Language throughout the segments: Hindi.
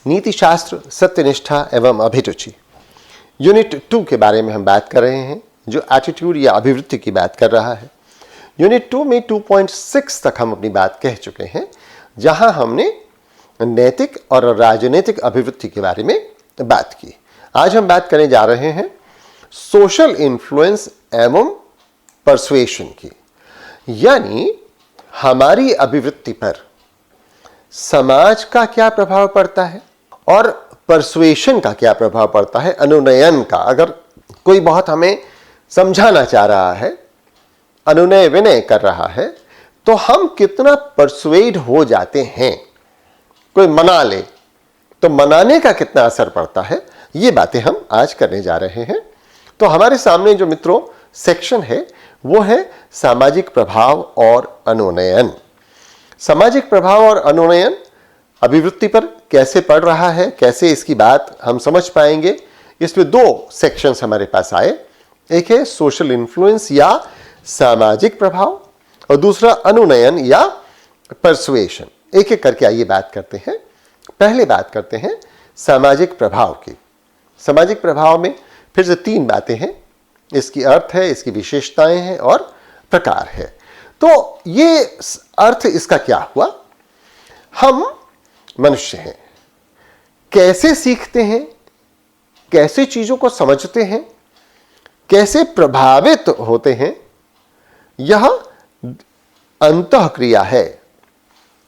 नीति शास्त्र, सत्यनिष्ठा एवं अभिरुचि यूनिट 2 के बारे में हम बात कर रहे हैं, जो एटीट्यूड या अभिवृत्ति की बात कर रहा है। यूनिट 2 में 2.6 तक हम अपनी बात कह चुके हैं, जहां हमने नैतिक और राजनीतिक अभिवृत्ति के बारे में बात की। आज हम बात करने जा रहे हैं सोशल इन्फ्लुएंस एवं परसुएशन की, यानी हमारी अभिवृत्ति पर समाज का क्या प्रभाव पड़ता है और परसुएशन का क्या प्रभाव पड़ता है, अनुनयन का। अगर कोई बहुत हमें समझाना चाह रहा है, अनुनय विनय कर रहा है, तो हम कितना परसुएड हो जाते हैं। कोई मना ले तो मनाने का कितना असर पड़ता है, ये बातें हम आज करने जा रहे हैं। तो हमारे सामने जो मित्रों सेक्शन है वो है सामाजिक प्रभाव और अनुनयन। सामाजिक प्रभाव और अनुनयन अभिवृत्ति पर कैसे पड़ रहा है, कैसे इसकी बात हम समझ पाएंगे, इसमें 2 सेक्शंस हमारे पास आए। एक है सोशल इन्फ्लुएंस या सामाजिक प्रभाव और दूसरा अनुनयन या परसुएशन। एक एक करके आइए बात करते हैं। पहले बात करते हैं सामाजिक प्रभाव की। सामाजिक प्रभाव में फिर से 3 बातें हैं, इसकी अर्थ है, इसकी विशेषताएं हैं और प्रकार है। तो ये अर्थ इसका क्या हुआ, हम मनुष्य हैं, कैसे सीखते हैं, कैसे चीजों को समझते हैं, कैसे प्रभावित होते हैं, यह अंतःक्रिया है,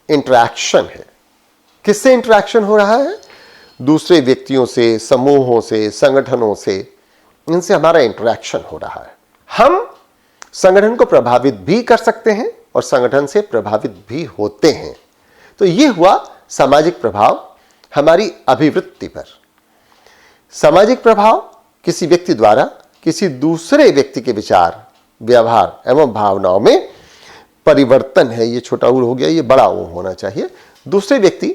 इंटरैक्शन है। किससे इंटरैक्शन हो रहा है? दूसरे व्यक्तियों से, समूहों से, संगठनों से, इनसे हमारा इंटरैक्शन हो रहा है। हम संगठन को प्रभावित भी कर सकते हैं और संगठन से प्रभावित भी होते हैं। तो यह हुआ सामाजिक प्रभाव हमारी अभिवृत्ति पर। सामाजिक प्रभाव किसी व्यक्ति द्वारा किसी दूसरे व्यक्ति के विचार, व्यवहार एवं भावनाओं में परिवर्तन है। ये छोटा ऊ हो गया, ये बड़ा ऊ होना चाहिए। दूसरे व्यक्ति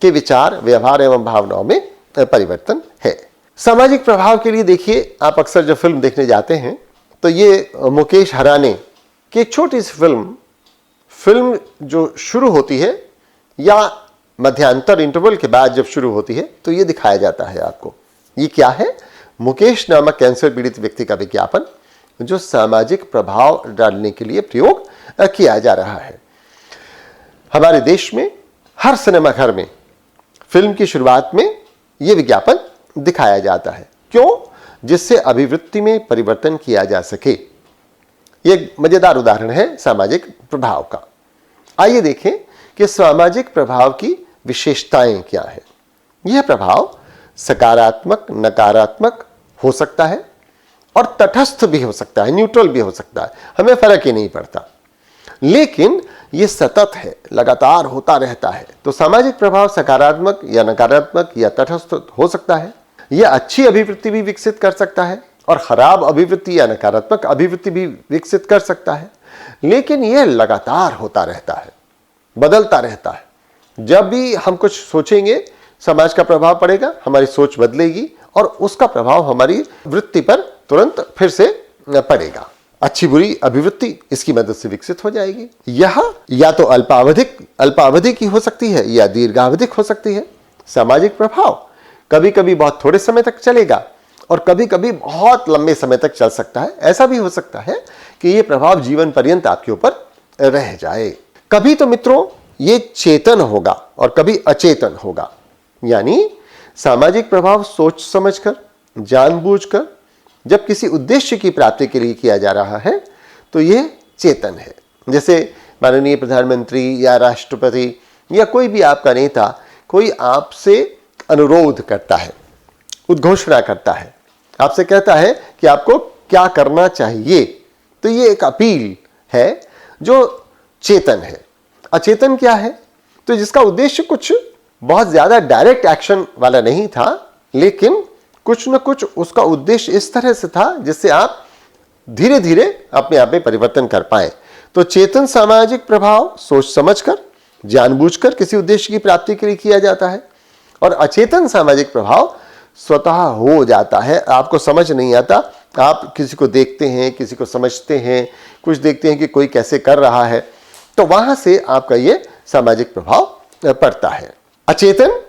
के विचार, व्यवहार एवं भावनाओं में परिवर्तन है। सामाजिक प्रभाव के लिए देखिए, आप अक्सर जब फिल्म देखने जाते हैं तो ये मुकेश हराने की एक छोटी सी फिल्म जो शुरू होती है या मध्यांतर इंटरवल के बाद जब शुरू होती है तो ये दिखाया जाता है आपको। ये क्या है? मुकेश नामक कैंसर पीड़ित व्यक्ति का विज्ञापन, जो सामाजिक प्रभाव डालने के लिए प्रयोग किया जा रहा है। हमारे देश में हर सिनेमा घर में फिल्म की शुरुआत में यह विज्ञापन दिखाया जाता है। क्यों? जिससे अभिवृत्ति में परिवर्तन किया जा सके। यह मजेदार उदाहरण है सामाजिक प्रभाव का। आइए देखें कि सामाजिक प्रभाव की विशेषताएं क्या है। यह प्रभाव सकारात्मक, नकारात्मक हो सकता है और तटस्थ भी हो सकता है, न्यूट्रल भी हो सकता है, हमें फर्क ही नहीं पड़ता। लेकिन यह सतत है, लगातार होता रहता है। तो सामाजिक प्रभाव सकारात्मक या नकारात्मक या तटस्थ हो सकता है। यह अच्छी अभिवृत्ति भी विकसित कर सकता है और खराब अभिवृत्ति या नकारात्मक अभिवृत्ति भी विकसित कर सकता है। लेकिन यह लगातार होता रहता है, बदलता रहता है। जब भी हम कुछ सोचेंगे, समाज का प्रभाव पड़ेगा, हमारी सोच बदलेगी और उसका प्रभाव हमारी वृत्ति पर तुरंत फिर से पड़ेगा। अच्छी बुरी अभिवृत्ति इसकी मदद से विकसित हो जाएगी। यह या तो अल्पावधि की हो सकती है या दीर्घावधिक हो सकती है। सामाजिक प्रभाव कभी कभी बहुत थोड़े समय तक चलेगा और कभी कभी बहुत लंबे समय तक चल सकता है। ऐसा भी हो सकता है कि यह प्रभाव जीवन पर्यंत आपके ऊपर रह जाए। कभी तो मित्रों ये चेतन होगा और कभी अचेतन होगा। यानी सामाजिक प्रभाव सोच समझकर, जानबूझकर जब किसी उद्देश्य की प्राप्ति के लिए किया जा रहा है तो यह चेतन है। जैसे माननीय प्रधानमंत्री या राष्ट्रपति या कोई भी आपका नेता कोई आपसे अनुरोध करता है, उद्घोषणा करता है, आपसे कहता है कि आपको क्या करना चाहिए, तो ये एक अपील है जो चेतन है। अचेतन क्या है? तो जिसका उद्देश्य कुछ बहुत ज्यादा डायरेक्ट एक्शन वाला नहीं था, लेकिन कुछ न कुछ उसका उद्देश्य इस तरह से था जिससे आप धीरे धीरे अपने आप में परिवर्तन कर पाए। तो चेतन सामाजिक प्रभाव सोच समझकर, जानबूझकर किसी उद्देश्य की प्राप्ति के लिए किया जाता है और अचेतन सामाजिक प्रभाव स्वतः हो जाता है, आपको समझ नहीं आता। आप किसी को देखते हैं, किसी को समझते हैं, कुछ देखते हैं कि कोई कैसे कर रहा है, तो वहां से आपका ये सामाजिक प्रभाव पड़ता है। अचेतन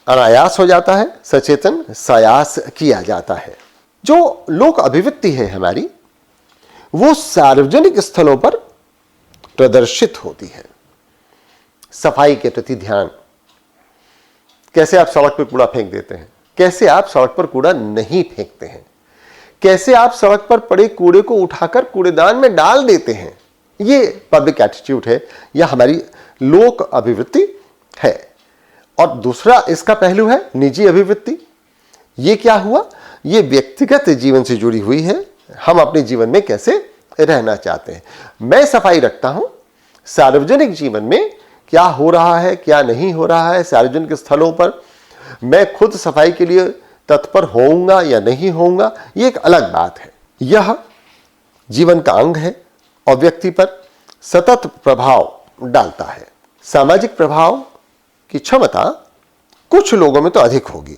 अनायास हो जाता है, सचेतन सायास किया जाता है। जो लोक अभिव्यक्ति है हमारी, वो सार्वजनिक स्थलों पर प्रदर्शित होती है। सफाई के प्रति ध्यान, कैसे आप सड़क पर कूड़ा फेंक देते हैं, कैसे आप सड़क पर कूड़ा नहीं फेंकते हैं, कैसे आप सड़क पर पड़े कूड़े को उठाकर कूड़ेदान में डाल देते हैं, ये पब्लिक एटीट्यूड है, यह हमारी लोक अभिवृत्ति है। और दूसरा इसका पहलू है निजी अभिवृत्ति। ये क्या हुआ, ये व्यक्तिगत जीवन से जुड़ी हुई है, हम अपने जीवन में कैसे रहना चाहते हैं। मैं सफाई रखता हूं, सार्वजनिक जीवन में क्या हो रहा है क्या नहीं हो रहा है, सार्वजनिक स्थलों पर मैं खुद सफाई के लिए तत्पर होऊंगा या नहीं होऊंगा, ये एक अलग बात है। यह जीवन का अंग है और व्यक्ति पर सतत प्रभाव डालता है। सामाजिक प्रभाव की क्षमता कुछ लोगों में तो अधिक होगी,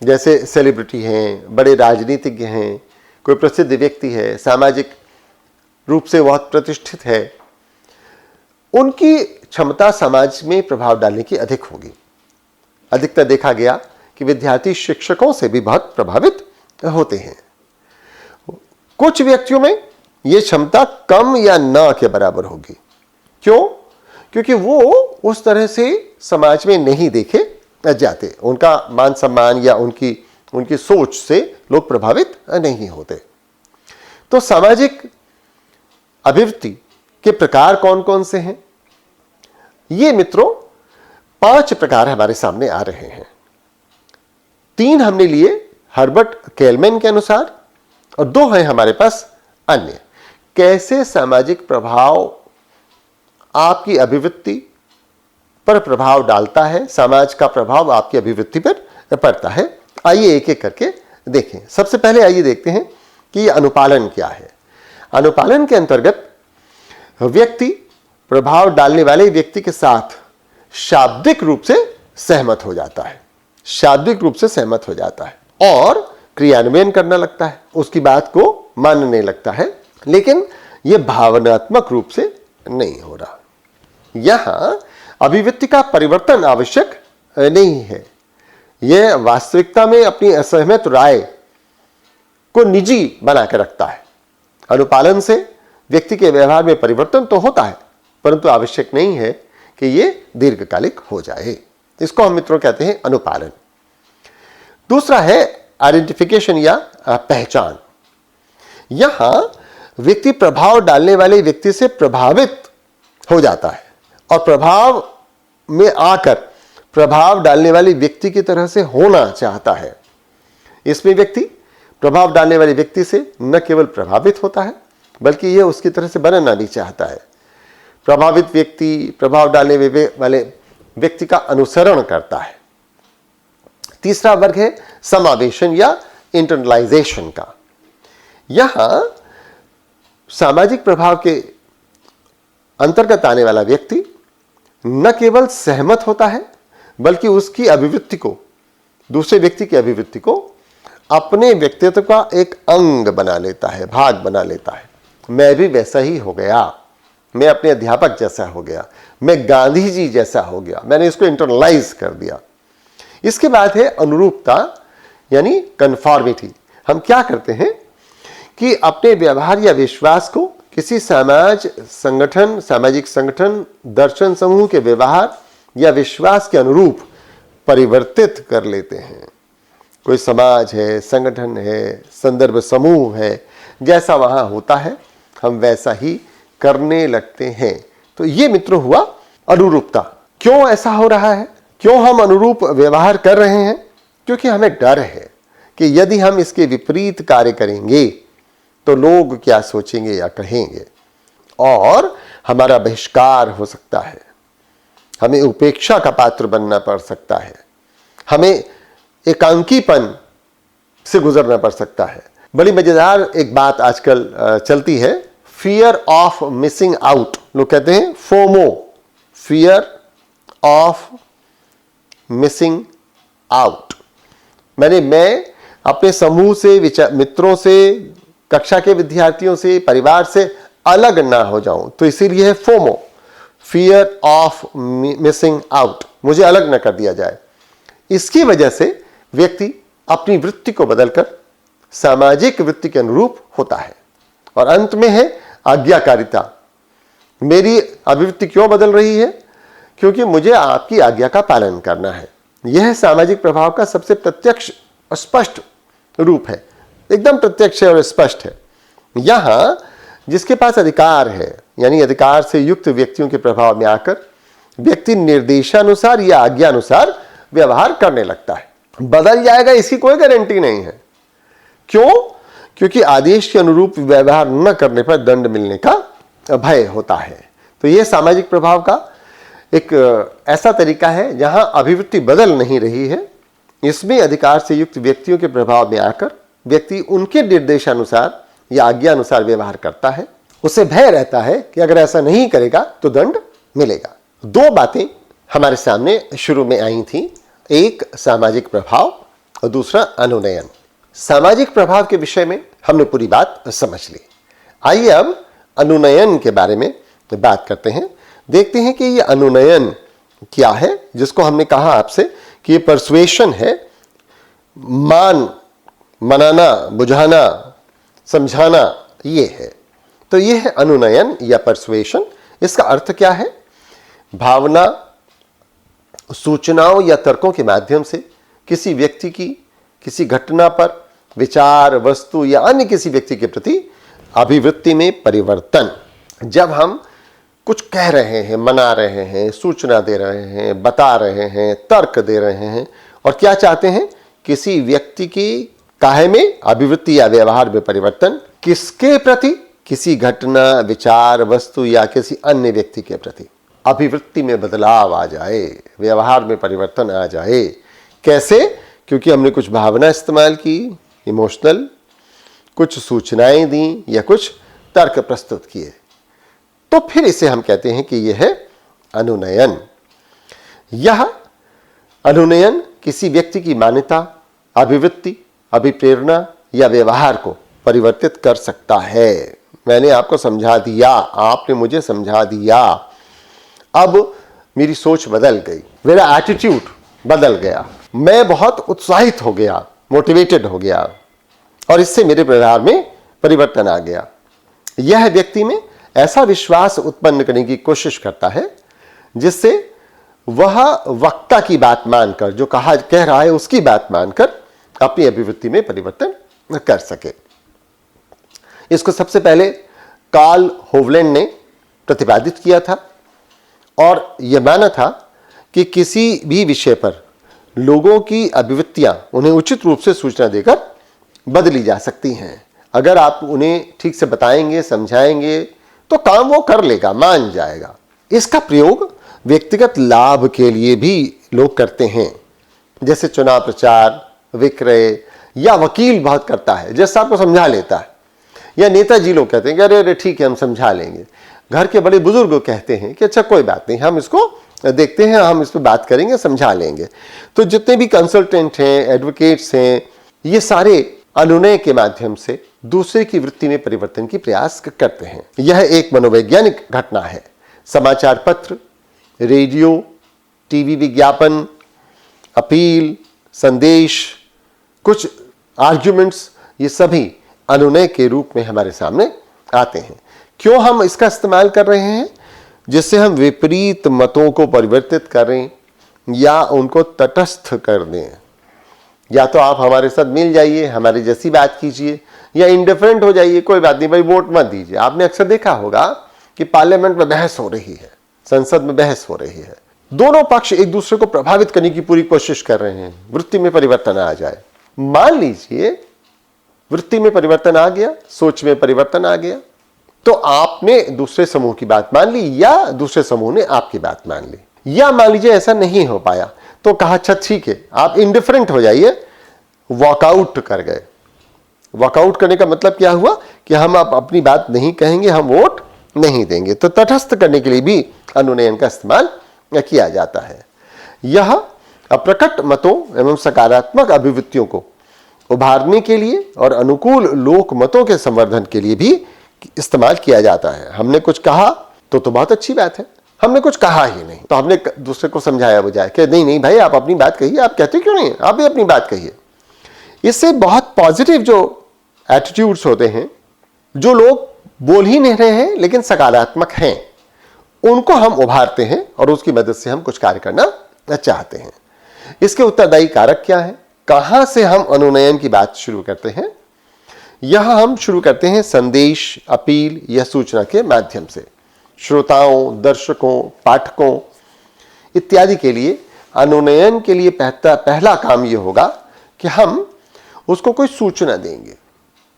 जैसे सेलिब्रिटी हैं, बड़े राजनीतिज्ञ हैं, कोई प्रसिद्ध व्यक्ति है, सामाजिक रूप से बहुत प्रतिष्ठित है, उनकी क्षमता समाज में प्रभाव डालने की अधिक होगी। अधिकतर देखा गया कि विद्यार्थी शिक्षकों से भी बहुत प्रभावित होते हैं। कुछ व्यक्तियों में यह क्षमता कम या न के बराबर होगी। क्यों? क्योंकि वो उस तरह से समाज में नहीं देखे जाते, उनका मान सम्मान या उनकी सोच से लोग प्रभावित नहीं होते। तो सामाजिक अभिवृत्ति के प्रकार कौन कौन से हैं? ये मित्रों 5 प्रकार हमारे सामने आ रहे हैं। 3 हमने लिए हर्बर्ट केलमैन के अनुसार और 2 हैं हमारे पास अन्य। कैसे सामाजिक प्रभाव आपकी अभिवृत्ति पर प्रभाव डालता है, समाज का प्रभाव आपकी अभिवृत्ति पर पड़ता है, आइए एक एक करके देखें। सबसे पहले आइए देखते हैं कि अनुपालन क्या है। अनुपालन के अंतर्गत व्यक्ति प्रभाव डालने वाले व्यक्ति के साथ शाब्दिक रूप से सहमत हो जाता है, शाब्दिक रूप से सहमत हो जाता है और क्रियान्वयन करना लगता है, उसकी बात को मानने लगता है, लेकिन यह भावनात्मक रूप से नहीं हो रहा। यहां अभिव्यक्ति का परिवर्तन आवश्यक नहीं है, यह वास्तविकता में अपनी असहमत राय को निजी बना के रखता है। अनुपालन से व्यक्ति के व्यवहार में परिवर्तन तो होता है, परंतु आवश्यक नहीं है कि यह दीर्घकालिक हो जाए। इसको हम मित्रों कहते हैं अनुपालन। दूसरा है आइडेंटिफिकेशन या पहचान। यहां व्यक्ति प्रभाव डालने वाले व्यक्ति से प्रभावित हो जाता है और प्रभाव में आकर प्रभाव डालने वाले व्यक्ति की तरह से होना चाहता है। इसमें व्यक्ति प्रभाव डालने वाले व्यक्ति से न केवल प्रभावित होता है, बल्कि यह उसकी तरह से बनना भी चाहता है। प्रभावित व्यक्ति प्रभाव डालने वाले व्यक्ति का अनुसरण करता है। तीसरा वर्ग है समावेशन या इंटरनलाइजेशन का। यहां सामाजिक प्रभाव के अंतर्गत आने वाला व्यक्ति न केवल सहमत होता है, बल्कि उसकी अभिवृत्ति को, दूसरे व्यक्ति की अभिवृत्ति को अपने व्यक्तित्व का एक अंग बना लेता है, भाग बना लेता है। मैं भी वैसा ही हो गया, मैं अपने अध्यापक जैसा हो गया, मैं गांधी जी जैसा हो गया, मैंने इसको इंटरनलाइज कर दिया। इसके बाद है अनुरूपता यानी कन्फॉर्मिटी। हम क्या करते हैं कि अपने व्यवहार या विश्वास को किसी सामाजिक संगठन, दर्शन समूह के व्यवहार या विश्वास के अनुरूप परिवर्तित कर लेते हैं। कोई समाज है, संगठन है, संदर्भ समूह है, जैसा वहां होता है हम वैसा ही करने लगते हैं। तो ये मित्रों हुआ अनुरूपता। क्यों ऐसा हो रहा है? क्यों हम अनुरूप व्यवहार कर रहे हैं? क्योंकि हमें डर है कि यदि हम इसके विपरीत कार्य करेंगे तो लोग क्या सोचेंगे या कहेंगे और हमारा बहिष्कार हो सकता है, हमें उपेक्षा का पात्र बनना पड़ सकता है, हमें एकांकीपन से गुजरना पड़ सकता है। बड़ी मजेदार एक बात आजकल चलती है, फियर ऑफ मिसिंग आउट। लोग कहते हैं FOMO, fear of missing out. मैं अपने समूह से, मित्रों से, कक्षा के विद्यार्थियों से, परिवार से अलग ना हो जाऊं, तो इसीलिए है FOMO, fear of missing out, मुझे अलग ना कर दिया जाए। इसकी वजह से व्यक्ति अपनी वृत्ति को बदलकर सामाजिक वृत्ति के अनुरूप होता है। और अंत में है आज्ञाकारिता। मेरी अभिवृत्ति क्यों बदल रही है? क्योंकि मुझे आपकी आज्ञा का पालन करना है। यह सामाजिक प्रभाव का सबसे प्रत्यक्ष और स्पष्ट रूप है, एकदम प्रत्यक्ष और स्पष्ट है। यहां जिसके पास अधिकार है, यानी अधिकार से युक्त व्यक्तियों के प्रभाव में आकर व्यक्ति निर्देशानुसार या आज्ञानुसार व्यवहार करने लगता है। बदल जाएगा इसकी कोई गारंटी नहीं है। क्यों? क्योंकि आदेश के अनुरूप व्यवहार न करने पर दंड मिलने का भय होता है। तो यह सामाजिक प्रभाव का एक ऐसा तरीका है जहां अभिवृत्ति बदल नहीं रही है। इसमें अधिकार से युक्त व्यक्तियों के प्रभाव में आकर व्यक्ति उनके निर्देशानुसार या आज्ञानुसार व्यवहार करता है। उसे भय रहता है कि अगर ऐसा नहीं करेगा तो दंड मिलेगा। दो बातें हमारे सामने शुरू में आई थी, एक सामाजिक प्रभाव और दूसरा अनुनयन। सामाजिक प्रभाव के विषय में हमने पूरी बात समझ ली। आइए अब अनुनयन के बारे में बात करते हैं। देखते हैं कि ये अनुनयन क्या है, जिसको हमने कहा आपसे कि ये परसुएशन है, मनाना, बुझाना, समझाना, ये है। तो ये है अनुनयन या परसुएशन। इसका अर्थ क्या है? भावना, सूचनाओं या तर्कों के माध्यम से किसी व्यक्ति की किसी घटना पर विचार, वस्तु या अन्य किसी व्यक्ति के प्रति अभिवृत्ति में परिवर्तन। जब हम कुछ कह रहे हैं, मना रहे हैं, सूचना दे रहे हैं, बता रहे हैं, तर्क दे रहे हैं और क्या चाहते हैं? किसी व्यक्ति की काहे में अभिवृत्ति या व्यवहार में परिवर्तन। किसके प्रति? किसी घटना, विचार, वस्तु या किसी अन्य व्यक्ति के प्रति अभिवृत्ति में बदलाव आ जाए, व्यवहार में परिवर्तन आ जाए। कैसे? क्योंकि हमने कुछ भावना इस्तेमाल की, इमोशनल, कुछ सूचनाएं दी या कुछ तर्क प्रस्तुत किए, तो फिर इसे हम कहते हैं कि यह है अनुनयन। यह अनुनयन किसी व्यक्ति की मान्यता, अभिवृत्ति, अभिप्रेरणा या व्यवहार को परिवर्तित कर सकता है। मैंने आपको समझा दिया, आपने मुझे समझा दिया, अब मेरी सोच बदल गई, मेरा एटीट्यूड बदल गया, मैं बहुत उत्साहित हो गया, मोटिवेटेड हो गया और इससे मेरे व्यवहार में परिवर्तन आ गया। यह व्यक्ति में ऐसा विश्वास उत्पन्न करने की कोशिश करता है जिससे वह वक्ता की बात मानकर, जो कह रहा है उसकी बात मानकर अपनी अभिवृत्ति में परिवर्तन कर सके। इसको सबसे पहले कार्ल होवलैंड ने प्रतिपादित किया था और यह माना था कि किसी भी विषय पर लोगों की अभिवृत्तियां उन्हें उचित रूप से सूचना देकर बदली जा सकती हैं। अगर आप उन्हें ठीक से बताएंगे, समझाएंगे तो काम वो कर लेगा, मान जाएगा। इसका प्रयोग व्यक्तिगत लाभ के लिए भी लोग करते हैं, जैसे चुनाव प्रचार, विक्रय, या वकील बहुत करता है, जैसे आपको समझा लेता है, या नेताजी लोग कहते हैं कि अरे ठीक है हम समझा लेंगे। घर के बड़े बुजुर्ग कहते हैं कि अच्छा कोई बात नहीं, हम इसको देखते हैं, हम इस पर बात करेंगे, समझा लेंगे। तो जितने भी कंसल्टेंट हैं, एडवोकेट्स हैं, ये सारे अनुनय के माध्यम से दूसरे की वृत्ति में परिवर्तन की प्रयास करते हैं। यह एक मनोवैज्ञानिक घटना है। समाचार पत्र, रेडियो, टीवी विज्ञापन, अपील, संदेश, कुछ आर्ग्यूमेंट्स, ये सभी अनुनय के रूप में हमारे सामने आते हैं। क्यों हम इसका इस्तेमाल कर रहे हैं? जिससे हम विपरीत मतों को परिवर्तित करें या उनको तटस्थ कर दें। या तो आप हमारे साथ मिल जाइए, हमारी जैसी बात कीजिए, या इंडिफरेंट हो जाइए, कोई बात नहीं भाई, वोट मत दीजिए। आपने अक्सर देखा होगा कि पार्लियामेंट में बहस हो रही है, संसद में बहस हो रही है, दोनों पक्ष एक दूसरे को प्रभावित करने की पूरी कोशिश कर रहे हैं, वृत्ति में परिवर्तन आ जाए। मान लीजिए वृत्ति में परिवर्तन आ गया, सोच में परिवर्तन आ गया, तो आपने दूसरे समूह की बात मान ली या दूसरे समूह ने आपकी बात मान ली। या मान लीजिए ऐसा नहीं हो पाया तो कहा अच्छा ठीक है, आप इंडिफरेंट हो जाइए, वॉकआउट कर गए। वॉकआउट करने का मतलब क्या हुआ कि हम अब अपनी बात नहीं कहेंगे, हम वोट नहीं देंगे। तो तटस्थ करने के लिए भी अनुनयन का इस्तेमाल किया जाता है। यह अप्रकट मतों एवं सकारात्मक अभिवृत्तियों को उभारने के लिए और अनुकूल लोक मतों के संवर्धन के लिए भी इस्तेमाल किया जाता है। हमने कुछ कहा तो बहुत अच्छी बात है, हमने कुछ कहा ही नहीं, तो हमने दूसरे को समझाया बुझाया कि नहीं नहीं भाई आप अपनी बात कहिए, आप कहते क्यों नहीं, आप भी अपनी बात कहिए। इससे बहुत पॉजिटिव जो एटीट्यूड्स होते हैं, जो लोग बोल ही नहीं रहे हैं लेकिन सकारात्मक हैं, उनको हम उभारते हैं और उसकी मदद से हम कुछ कार्य करना चाहते हैं। इसके उत्तरदायी कारक क्या है, कहां से हम अनुनयन की बात शुरू करते हैं? यह हम शुरू करते हैं संदेश, अपील या सूचना के माध्यम से। श्रोताओं, दर्शकों, पाठकों इत्यादि के लिए अनुनयन के लिए पहला काम यह होगा कि हम उसको कोई सूचना देंगे,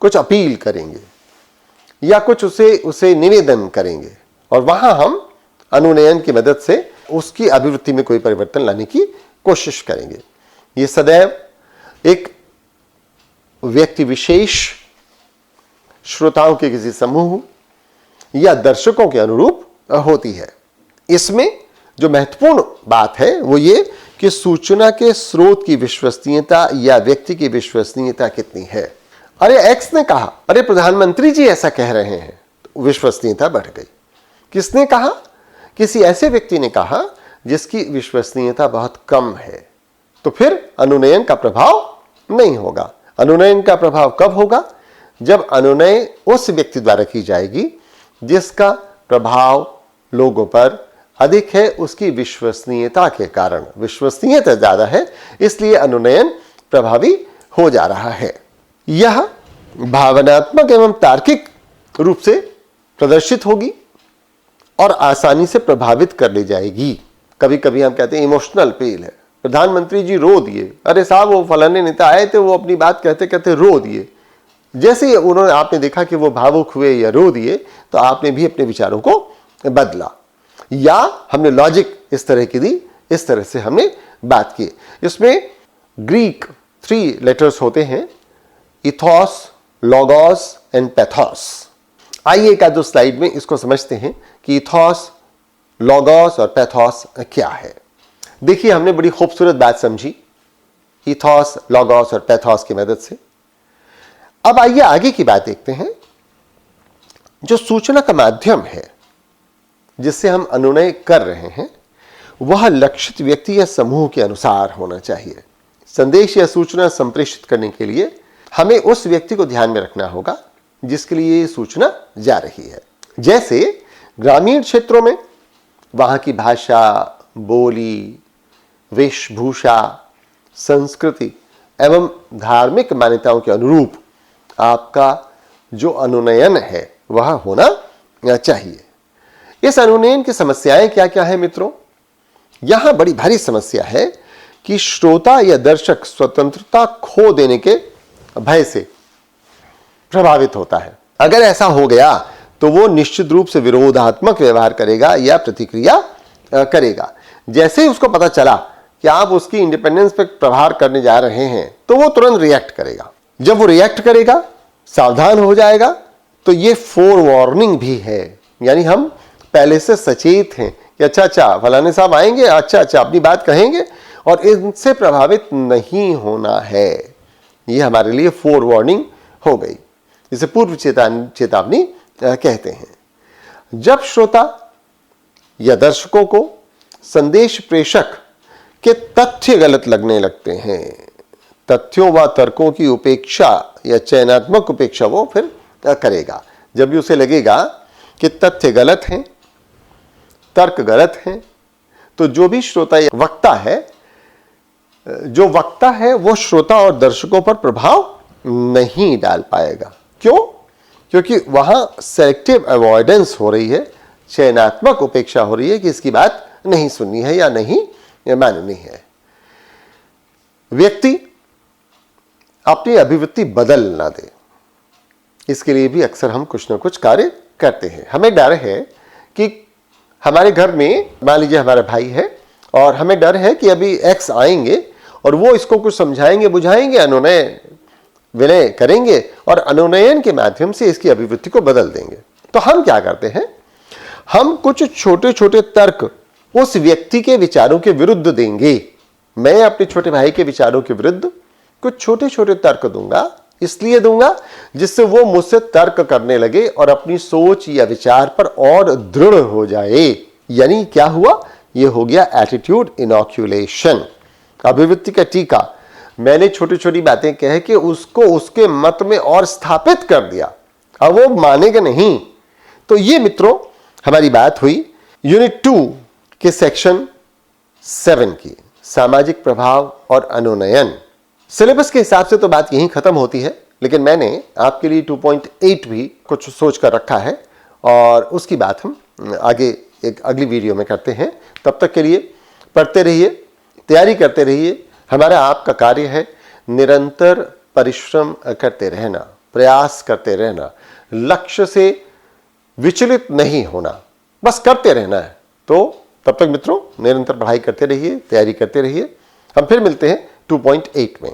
कुछ अपील करेंगे या कुछ उसे निवेदन करेंगे, और वहां हम अनुनयन की मदद से उसकी अभिवृत्ति में कोई परिवर्तन लाने की कोशिश करेंगे। ये सदैव एक व्यक्ति विशेष, श्रोताओं के किसी समूह या दर्शकों के अनुरूप होती है। इसमें जो महत्वपूर्ण बात है वो ये कि सूचना के स्रोत की विश्वसनीयता या व्यक्ति की विश्वसनीयता कितनी है। अरे एक्स ने कहा, अरे प्रधानमंत्री जी ऐसा कह रहे हैं, तो विश्वसनीयता बढ़ गई। किसने कहा? किसी ऐसे व्यक्ति ने कहा जिसकी विश्वसनीयता बहुत कम है, तो फिर अनुनयन का प्रभाव नहीं होगा। अनुनयन का प्रभाव कब होगा? जब अनुनय उस व्यक्ति द्वारा की जाएगी जिसका प्रभाव लोगों पर अधिक है, उसकी विश्वसनीयता के कारण। विश्वसनीयता ज्यादा है इसलिए अनुनयन प्रभावी हो जा रहा है। यह भावनात्मक एवं तार्किक रूप से प्रदर्शित होगी और आसानी से प्रभावित कर ले जाएगी। कभी कभी हम कहते हैं इमोशनल अपील है, प्रधानमंत्री जी रो दिए, अरे साहब वो फलाने नेता आए थे, वो अपनी बात कहते कहते रो दिए। जैसे ही उन्होंने, आपने देखा कि वो भावुक हुए या रो दिए, तो आपने भी अपने विचारों को बदला, या हमने लॉजिक इस तरह की दी, इस तरह से हमने बात की। इसमें ग्रीक 3 लेटर्स होते हैं, इथोस, लोगोस एंड पैथोस। आइए एक आध स्लाइड में इसको समझते हैं कि इथोस, लोगोस और पैथोस क्या है। देखिए हमने बड़ी खूबसूरत बात समझी इथोस, लोगोस और पैथोस की मदद से। अब आइए आगे की बात देखते हैं। जो सूचना का माध्यम है जिससे हम अनुनय कर रहे हैं, वह लक्षित व्यक्ति या समूह के अनुसार होना चाहिए। संदेश या सूचना संप्रेषित करने के लिए हमें उस व्यक्ति को ध्यान में रखना होगा जिसके लिए ये सूचना जा रही है। जैसे ग्रामीण क्षेत्रों में वहां की भाषा, बोली, वेशभूषा, संस्कृति एवं धार्मिक मान्यताओं के अनुरूप आपका जो अनुनयन है वह होना चाहिए। इस अनुनयन की समस्याएं क्या क्या है मित्रों? यहां बड़ी भारी समस्या है कि श्रोता या दर्शक स्वतंत्रता खो देने के भय से प्रभावित होता है। अगर ऐसा हो गया तो वो निश्चित रूप से विरोधात्मक व्यवहार करेगा या प्रतिक्रिया करेगा। जैसे ही उसको पता चला कि आप उसकी इंडिपेंडेंस पर प्रहार करने जा रहे हैं, तो वो तुरंत रिएक्ट करेगा। जब वो रिएक्ट करेगा, सावधान हो जाएगा, तो ये फोर वार्निंग भी है, यानी हम पहले से सचेत हैं कि अच्छा अच्छा फलाने साहब आएंगे, अच्छा अच्छा अपनी बात कहेंगे और इनसे प्रभावित नहीं होना है। ये हमारे लिए फोर वार्निंग हो गई, जिसे पूर्व चेतावनी कहते हैं। जब श्रोता या दर्शकों को संदेश प्रेषक के तथ्य गलत लगने लगते हैं, तथ्यों व तर्कों की उपेक्षा या चयनात्मक उपेक्षा वो फिर करेगा। जब भी उसे लगेगा कि तथ्य गलत हैं, तर्क गलत हैं, तो जो भी श्रोता या वक्ता है वो श्रोता और दर्शकों पर प्रभाव नहीं डाल पाएगा। क्यों? क्योंकि वहां सेलेक्टिव अवॉइडेंस हो रही है, चयनात्मक उपेक्षा हो रही है कि इसकी बात नहीं सुननी है या नहीं माननी है। व्यक्ति अपनी अभिव्यक्ति बदल ना दे, इसके लिए भी अक्सर हम कुछ ना कुछ कार्य करते हैं। हमें डर है कि हमारे घर में मान लीजिए हमारा भाई है और हमें डर है कि अभी एक्स आएंगे और वो इसको कुछ समझाएंगे, बुझाएंगे, अनुनय विनय करेंगे और अनुनयन के माध्यम से इसकी अभिवृत्ति को बदल देंगे। तो हम क्या करते हैं, हम कुछ छोटे छोटे तर्क उस व्यक्ति के विचारों के विरुद्ध देंगे। मैं अपने छोटे भाई के विचारों के विरुद्ध कुछ छोटे छोटे तर्क दूंगा, इसलिए दूंगा जिससे वो मुझसे तर्क करने लगे और अपनी सोच या विचार पर और दृढ़ हो जाए। यानी क्या हुआ, ये हो गया एटीट्यूड इनॉक्यूलेशन, अभिव्यक्ति का टीका। मैंने छोटी छोटी बातें कह के उसको उसके मत में और स्थापित कर दिया, अब वो मानेगा नहीं। तो ये मित्रों हमारी बात हुई यूनिट 2 के सेक्शन 7 की, सामाजिक प्रभाव और अनुनयन। सिलेबस के हिसाब से तो बात यहीं खत्म होती है, लेकिन मैंने आपके लिए 2.8 भी कुछ सोच कर रखा है और उसकी बात हम आगे एक अगली वीडियो में करते हैं। तब तक के लिए पढ़ते रहिए, तैयारी करते रहिए। हमारा आपका कार्य है निरंतर परिश्रम करते रहना, प्रयास करते रहना, लक्ष्य से विचलित नहीं होना, बस करते रहना है। तो तब तक मित्रों निरंतर पढ़ाई करते रहिए, तैयारी करते रहिए। हम फिर मिलते हैं 2.8 में।